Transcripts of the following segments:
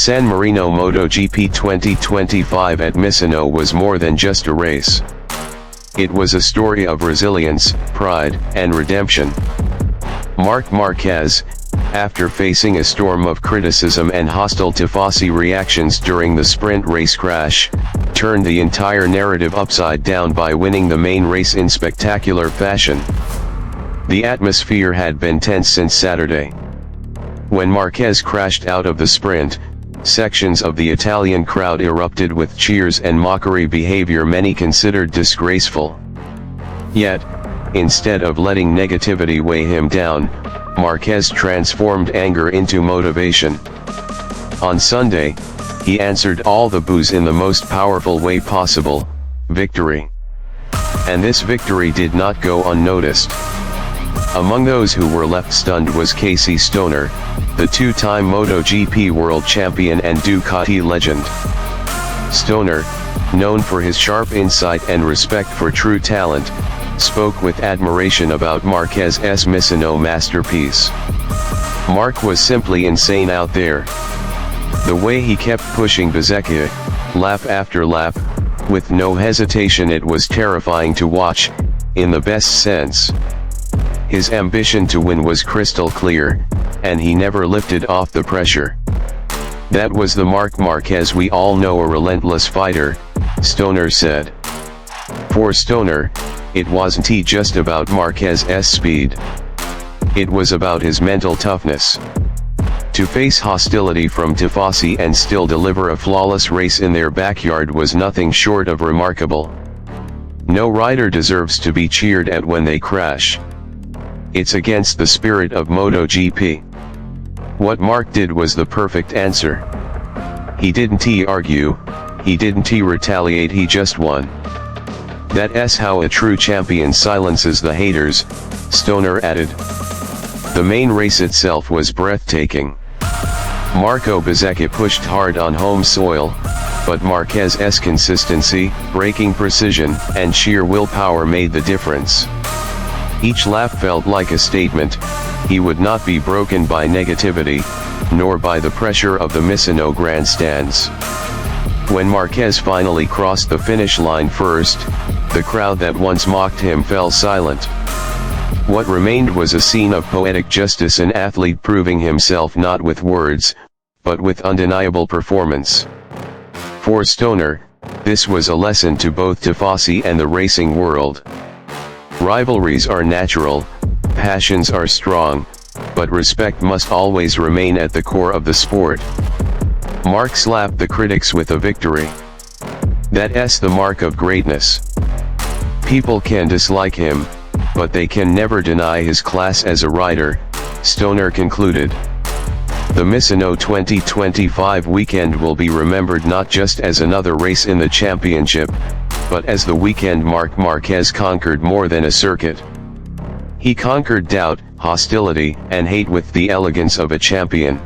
San Marino MotoGP 2025 at Misano was more than just a race. It was a story of resilience, pride, and redemption. Marc Marquez, after facing a storm of criticism and hostile Tifosi reactions during the sprint race crash, turned the entire narrative upside down by winning the main race in spectacular fashion. The atmosphere had been tense since Saturday. When Marquez crashed out of the sprint, sections of the Italian crowd erupted with cheers and mockery behavior many considered disgraceful. Yet, instead of letting negativity weigh him down, Marquez transformed anger into motivation. On Sunday, he answered all the boos in the most powerful way possible: victory. And this victory did not go unnoticed. Among those who were left stunned was Casey Stoner, the two-time MotoGP world champion and Ducati legend. Stoner, known for his sharp insight and respect for true talent, spoke with admiration about Marquez's Misano masterpiece. Marc was simply insane out there. The way he kept pushing Bezzecchi, lap after lap, with no hesitation, it was terrifying to watch, in the best sense. His ambition to win was crystal clear, and he never lifted off the pressure. That was the Marc Marquez we all know, a relentless fighter, Stoner said. For Stoner, it wasn't just about Marquez's speed. It was about his mental toughness. To face hostility from Tifosi and still deliver a flawless race in their backyard was nothing short of remarkable. No rider deserves to be cheered at when they crash. It's against the spirit of MotoGP. What Marc did was the perfect answer. He didn't argue, he didn't retaliate, he just won. That's how a true champion silences the haters, Stoner added. The main race itself was breathtaking. Marco Bezzecchi pushed hard on home soil, but Marquez's consistency, braking precision, and sheer willpower made the difference. Each lap felt like a statement. He would not be broken by negativity, nor by the pressure of the Misano grandstands. When Marquez finally crossed the finish line first, the crowd that once mocked him fell silent. What remained was a scene of poetic justice, an athlete proving himself not with words, but with undeniable performance. For Stoner, this was a lesson to both Tifosi and the racing world. Rivalries are natural, passions are strong, but respect must always remain at the core of the sport. Marc slapped the critics with a victory. That's the mark of greatness. People can dislike him, but they can never deny his class as a rider, Stoner concluded. The Misano 2025 weekend will be remembered not just as another race in the championship, but as the weekend Marc Marquez conquered more than a circuit. He conquered doubt, hostility, and hate with the elegance of a champion.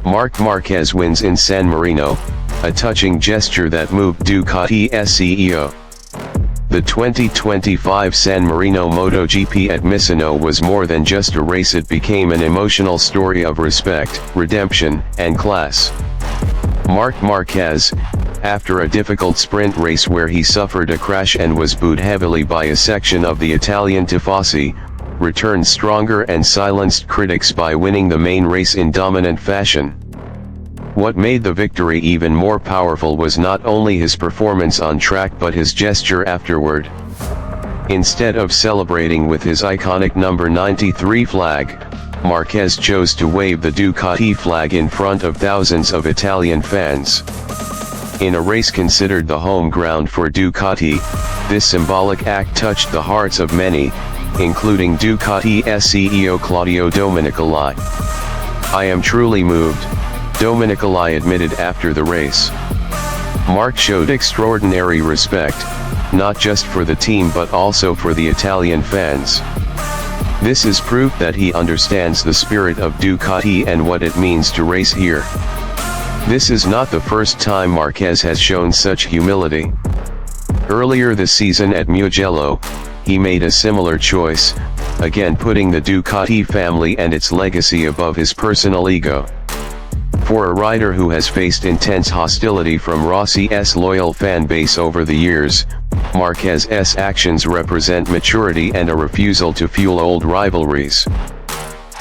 Marc Marquez wins in San Marino, a touching gesture that moved Ducati's CEO. The 2025 San Marino MotoGP at Misano was more than just a race, it became an emotional story of respect, redemption, and class. Marc Marquez, after a difficult sprint race where he suffered a crash and was booed heavily by a section of the Italian Tifosi, returned stronger and silenced critics by winning the main race in dominant fashion. What made the victory even more powerful was not only his performance on track but his gesture afterward. Instead of celebrating with his iconic number 93 flag, Marquez chose to wave the Ducati flag in front of thousands of Italian fans. In a race considered the home ground for Ducati, this symbolic act touched the hearts of many, including Ducati's CEO Claudio Domenicali. "I am truly moved," Domenicali admitted after the race. Marc showed extraordinary respect, not just for the team but also for the Italian fans. This is proof that he understands the spirit of Ducati and what it means to race here. This is not the first time Marquez has shown such humility. Earlier this season at Mugello, he made a similar choice, again putting the Ducati family and its legacy above his personal ego. For a rider who has faced intense hostility from Rossi's loyal fan base over the years, Marquez's actions represent maturity and a refusal to fuel old rivalries.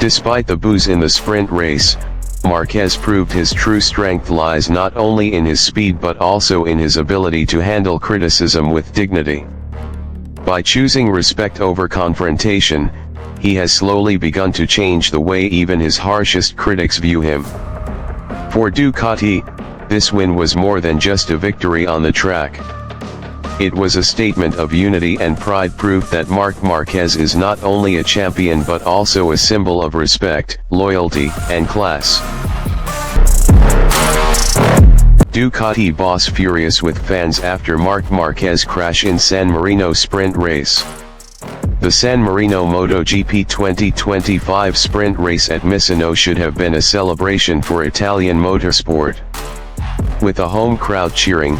Despite the boos in the sprint race, Marquez proved his true strength lies not only in his speed but also in his ability to handle criticism with dignity. By choosing respect over confrontation, he has slowly begun to change the way even his harshest critics view him. For Ducati, this win was more than just a victory on the track. It was a statement of unity and pride, proof that Marc Marquez is not only a champion but also a symbol of respect, loyalty, and class. Ducati boss furious with fans after Marc Marquez crash in San Marino sprint race. The San Marino MotoGP 2025 sprint race at Misano should have been a celebration for Italian motorsport. With a home crowd cheering,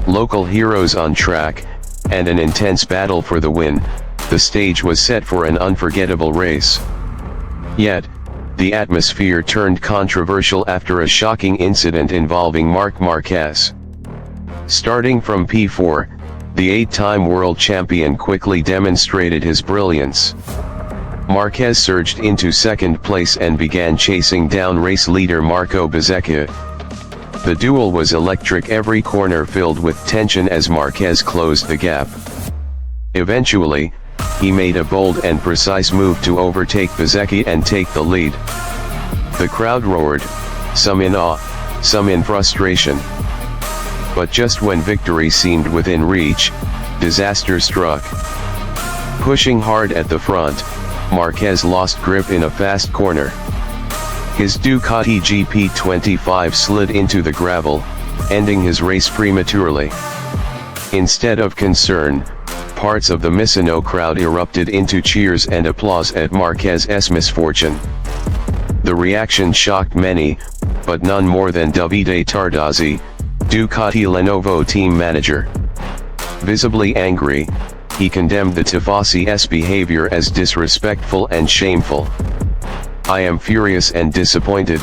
local heroes on track, and an intense battle for the win, the stage was set for an unforgettable race. Yet, the atmosphere turned controversial after a shocking incident involving Marc Marquez. Starting from P4, the 8-time world champion quickly demonstrated his brilliance. Marquez surged into second place and began chasing down race leader Marco Bezzecchi. The duel was electric, every corner filled with tension as Marquez closed the gap. Eventually, he made a bold and precise move to overtake Bezzecchi and take the lead. The crowd roared, some in awe, some in frustration. But just when victory seemed within reach, disaster struck. Pushing hard at the front, Marquez lost grip in a fast corner. His Ducati GP25 slid into the gravel, ending his race prematurely. Instead of concern, parts of the Misano crowd erupted into cheers and applause at Marquez's misfortune. The reaction shocked many, but none more than Davide Tardozzi, Ducati Lenovo team manager. Visibly angry, he condemned the Tifosi's behavior as disrespectful and shameful. "I am furious and disappointed,"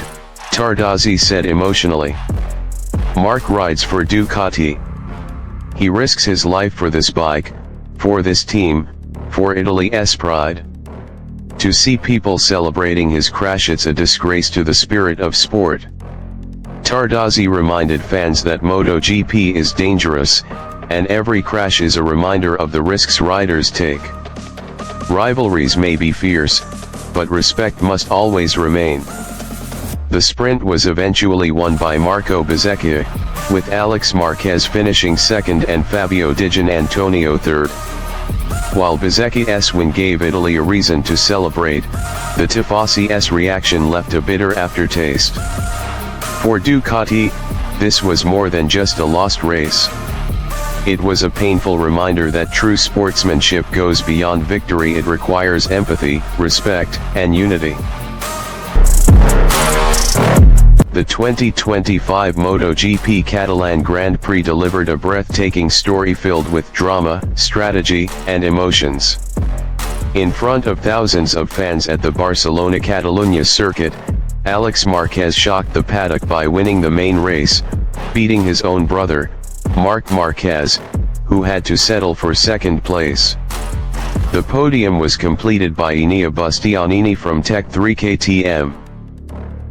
Tardozzi said emotionally. Marc rides for Ducati. He risks his life for this bike, for this team, for Italy's pride. To see people celebrating his crash, it's a disgrace to the spirit of sport. Tardozzi reminded fans that MotoGP is dangerous, and every crash is a reminder of the risks riders take. Rivalries may be fierce, but respect must always remain. The sprint was eventually won by Marco Bezzecchi, with Alex Marquez finishing second and Fabio Di Giannantonio third. While Bezzecchi's win gave Italy a reason to celebrate, the Tifosi's reaction left a bitter aftertaste. For Ducati, this was more than just a lost race. It was a painful reminder that true sportsmanship goes beyond victory. It requires empathy, respect, and unity. The 2025 MotoGP Catalan Grand Prix delivered a breathtaking story filled with drama, strategy, and emotions. In front of thousands of fans at the Barcelona-Catalunya circuit, Alex Marquez shocked the paddock by winning the main race, beating his own brother, Marc Marquez, who had to settle for second place. The podium was completed by Enea Bastianini from Tech 3 KTM.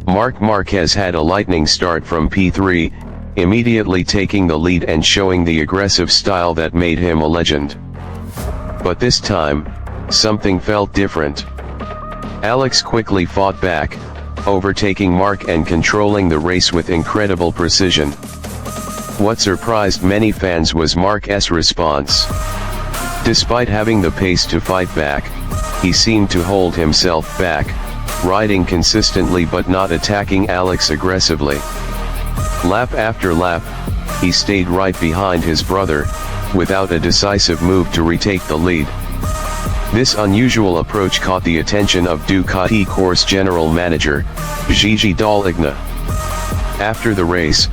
Marc Marquez had a lightning start from P3, immediately taking the lead and showing the aggressive style that made him a legend. But this time, something felt different. Alex quickly fought back, overtaking Marc and controlling the race with incredible precision. What surprised many fans was Marc's response. Despite having the pace to fight back, he seemed to hold himself back, riding consistently but not attacking Alex aggressively. Lap after lap, he stayed right behind his brother, without a decisive move to retake the lead. This unusual approach caught the attention of Ducati course general manager, Gigi Dall'Igna. After the race,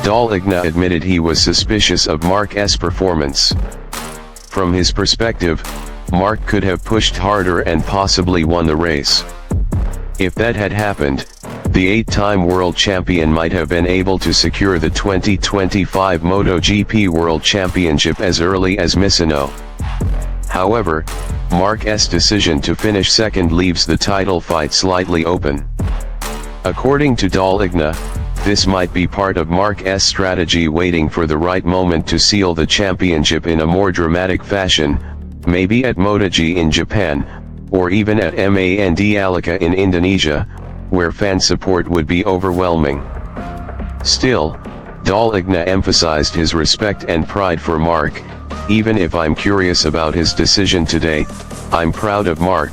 Dall'Igna admitted he was suspicious of Marc's performance. From his perspective, Marc could have pushed harder and possibly won the race. If that had happened, the 8-time world champion might have been able to secure the 2025 MotoGP World Championship as early as Misano. However, Marquez's decision to finish second leaves the title fight slightly open. According to Igna, this might be part of Marquez's strategy, waiting for the right moment to seal the championship in a more dramatic fashion, maybe at MotoGP in Japan, or even at Mandalika in Indonesia, where fan support would be overwhelming. Still, Igna emphasized his respect and pride for Marc. Even if I'm curious about his decision today, I'm proud of Marc.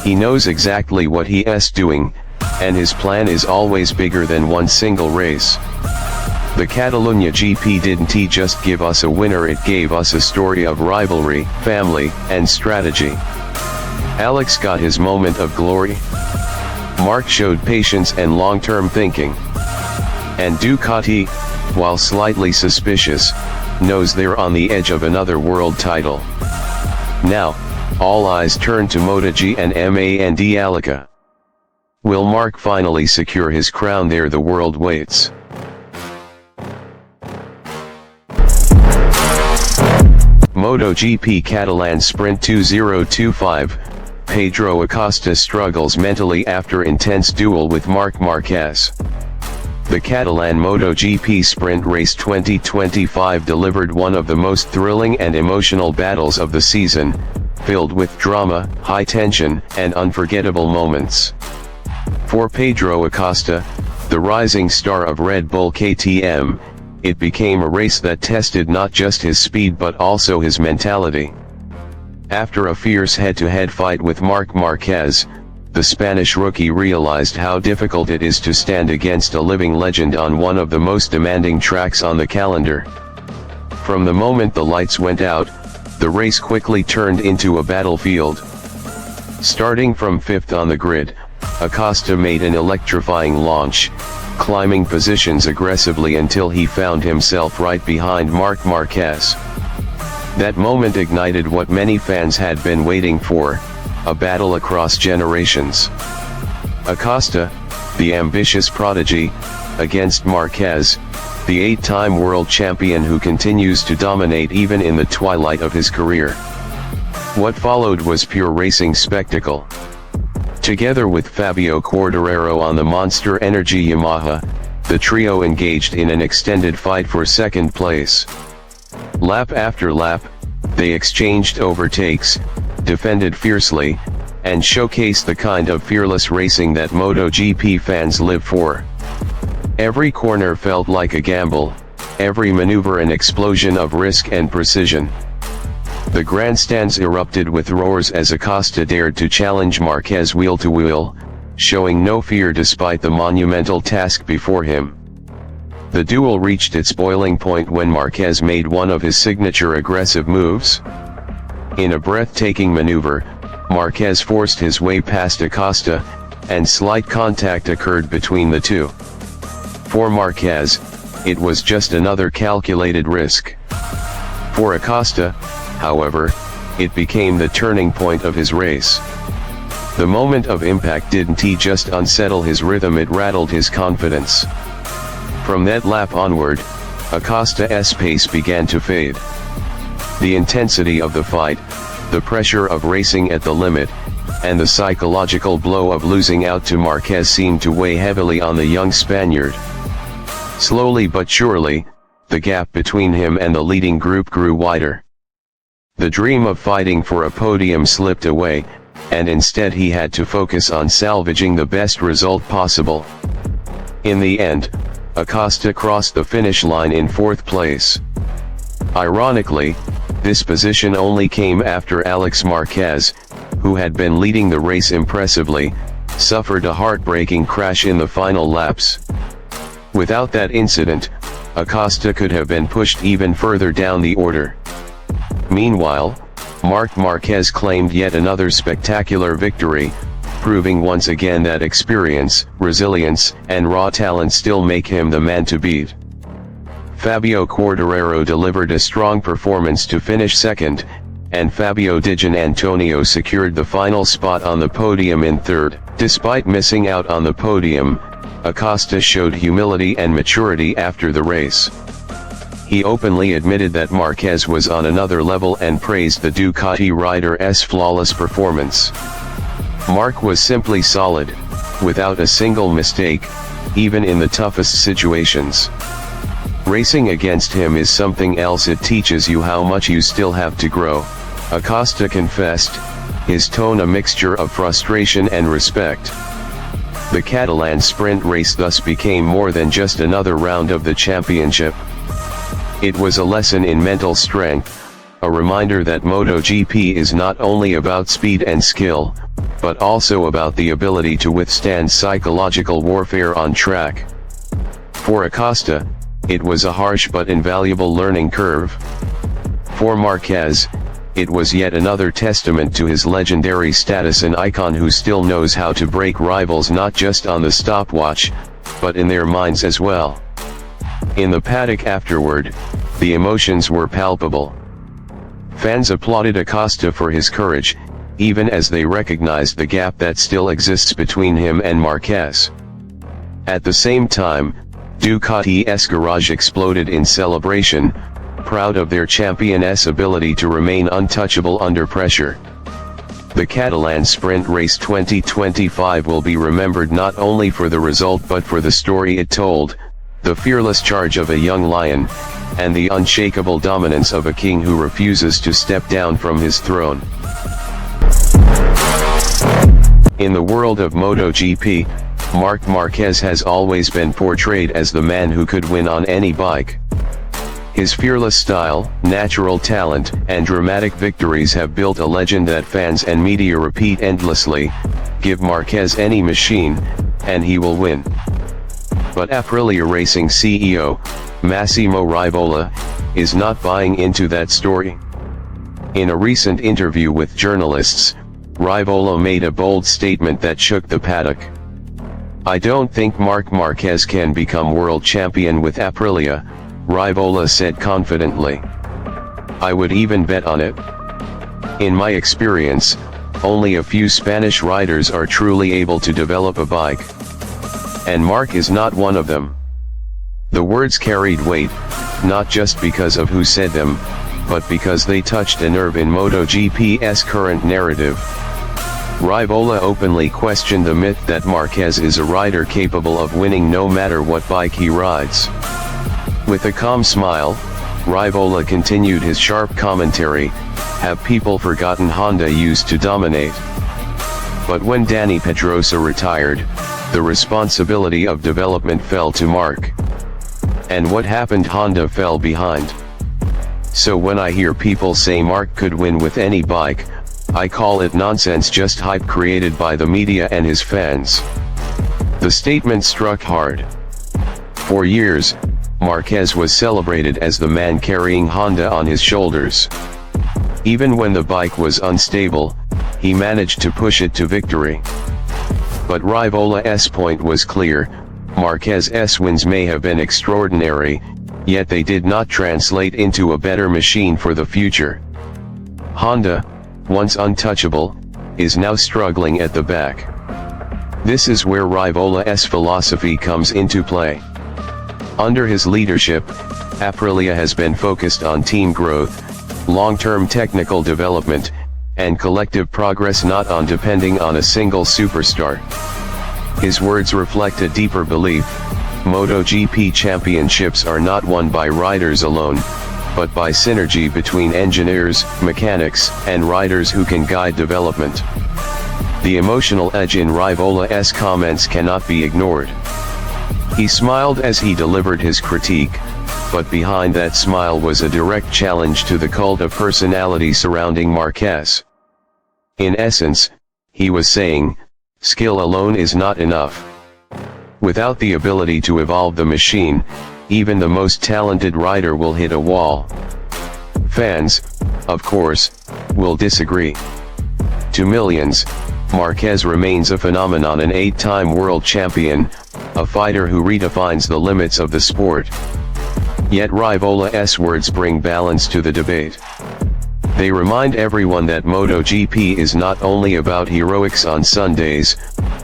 He knows exactly what he is doing, and his plan is always bigger than one single race. The Catalan GP didn't just give us a winner, it gave us a story of rivalry, family, and strategy. Alex got his moment of glory. Marc showed patience and long-term thinking. And Ducati, while slightly suspicious, knows they're on the edge of another world title. Now, all eyes turn to MotoGP and Mandalika. Will Marc finally secure his crown there? The world waits. MotoGP Catalan Sprint 2025, Pedro Acosta struggles mentally after intense duel with Marc Marquez. The Catalan MotoGP Sprint Race 2025 delivered one of the most thrilling and emotional battles of the season, filled with drama, high tension, and unforgettable moments. For Pedro Acosta, the rising star of Red Bull KTM, it became a race that tested not just his speed but also his mentality. After a fierce head-to-head fight with Marc Marquez, the Spanish rookie realized how difficult it is to stand against a living legend on one of the most demanding tracks on the calendar. From the moment the lights went out, the race quickly turned into a battlefield. Starting from 5th on the grid, Acosta made an electrifying launch, climbing positions aggressively until he found himself right behind Marc Marquez. That moment ignited what many fans had been waiting for, a battle across generations. Acosta, the ambitious prodigy, against Marquez, the 8-time world champion who continues to dominate even in the twilight of his career. What followed was pure racing spectacle. Together with Fabio Quartararo on the Monster Energy Yamaha, the trio engaged in an extended fight for second place. Lap after lap, they exchanged overtakes, defended fiercely, and showcased the kind of fearless racing that MotoGP fans live for. Every corner felt like a gamble, every maneuver an explosion of risk and precision. The grandstands erupted with roars as Acosta dared to challenge Marquez wheel-to-wheel, showing no fear despite the monumental task before him. The duel reached its boiling point when Marquez made one of his signature aggressive moves. In a breathtaking maneuver, Marquez forced his way past Acosta, and slight contact occurred between the two. For Marquez, it was just another calculated risk. For Acosta, however, it became the turning point of his race. The moment of impact didn't just unsettle his rhythm, it rattled his confidence. From that lap onward, Acosta's pace began to fade. The intensity of the fight, the pressure of racing at the limit, and the psychological blow of losing out to Marquez seemed to weigh heavily on the young Spaniard. Slowly but surely, the gap between him and the leading group grew wider. The dream of fighting for a podium slipped away, and instead he had to focus on salvaging the best result possible. In the end, Acosta crossed the finish line in 4th place. Ironically, this position only came after Alex Marquez, who had been leading the race impressively, suffered a heartbreaking crash in the final laps. Without that incident, Acosta could have been pushed even further down the order. Meanwhile, Marc Marquez claimed yet another spectacular victory, proving once again that experience, resilience, and raw talent still make him the man to beat. Fabio Quartararo delivered a strong performance to finish second, and Fabio Di Giannantonio secured the final spot on the podium in third. Despite missing out on the podium, Acosta showed humility and maturity after the race. He openly admitted that Marquez was on another level and praised the Ducati rider's flawless performance. Marc was simply solid, without a single mistake, even in the toughest situations. Racing against him is something else. It teaches you how much you still have to grow, Acosta confessed, his tone a mixture of frustration and respect. The Catalan sprint race thus became more than just another round of the championship. It was a lesson in mental strength, a reminder that MotoGP is not only about speed and skill, but also about the ability to withstand psychological warfare on track. For Acosta, it was a harsh but invaluable learning curve. For Marquez, it was yet another testament to his legendary status, an icon who still knows how to break rivals not just on the stopwatch, but in their minds as well. In the paddock afterward, the emotions were palpable. Fans applauded Acosta for his courage, even as they recognized the gap that still exists between him and Marquez. At the same time, Ducati's garage exploded in celebration, proud of their champion's ability to remain untouchable under pressure. The Catalan Sprint Race 2025 will be remembered not only for the result but for the story it told, the fearless charge of a young lion, and the unshakable dominance of a king who refuses to step down from his throne. In the world of MotoGP, Marc Marquez has always been portrayed as the man who could win on any bike. His fearless style, natural talent, and dramatic victories have built a legend that fans and media repeat endlessly: give Marquez any machine, and he will win. But Aprilia Racing CEO, Massimo Rivola, is not buying into that story. In a recent interview with journalists, Rivola made a bold statement that shook the paddock. "I don't think Marc Marquez can become world champion with Aprilia," Rivola said confidently. "I would even bet on it. In my experience, only a few Spanish riders are truly able to develop a bike. And Marc is not one of them." The words carried weight, not just because of who said them, but because they touched a nerve in MotoGP's current narrative. Rivola openly questioned the myth that Marquez is a rider capable of winning no matter what bike he rides. With a calm smile, Rivola continued his sharp commentary: "Have people forgotten Honda used to dominate? But when Dani Pedrosa retired, the responsibility of development fell to Marc. And what happened? Honda fell behind. So when I hear people say Marc could win with any bike, I call it nonsense, just hype created by the media and his fans." The statement struck hard. For years, Marquez was celebrated as the man carrying Honda on his shoulders. Even when the bike was unstable, he managed to push it to victory. But Rivola's point was clear: Marquez's wins may have been extraordinary, yet they did not translate into a better machine for the future. Honda, once untouchable, is now struggling at the back. This is where Rivola's philosophy comes into play. Under his leadership, Aprilia has been focused on team growth, long-term technical development, and collective progress, not on depending on a single superstar. His words reflect a deeper belief: MotoGP championships are not won by riders alone, but by synergy between engineers, mechanics, and riders who can guide development. The emotional edge in Rivola's comments cannot be ignored. He smiled as he delivered his critique, but behind that smile was a direct challenge to the cult of personality surrounding Marquez. In essence, he was saying, skill alone is not enough. Without the ability to evolve the machine, even the most talented rider will hit a wall. Fans, of course, will disagree. To millions, Marquez remains a phenomenon, an 8-time world champion, a fighter who redefines the limits of the sport. Yet Rivola's words bring balance to the debate. They remind everyone that MotoGP is not only about heroics on Sundays,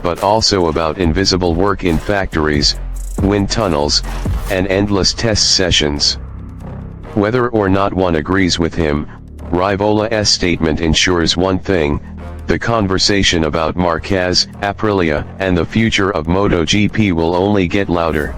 but also about invisible work in factories, wind tunnels, and endless test sessions. Whether or not one agrees with him, Rivola's statement ensures one thing: the conversation about Marquez, Aprilia, and the future of MotoGP will only get louder.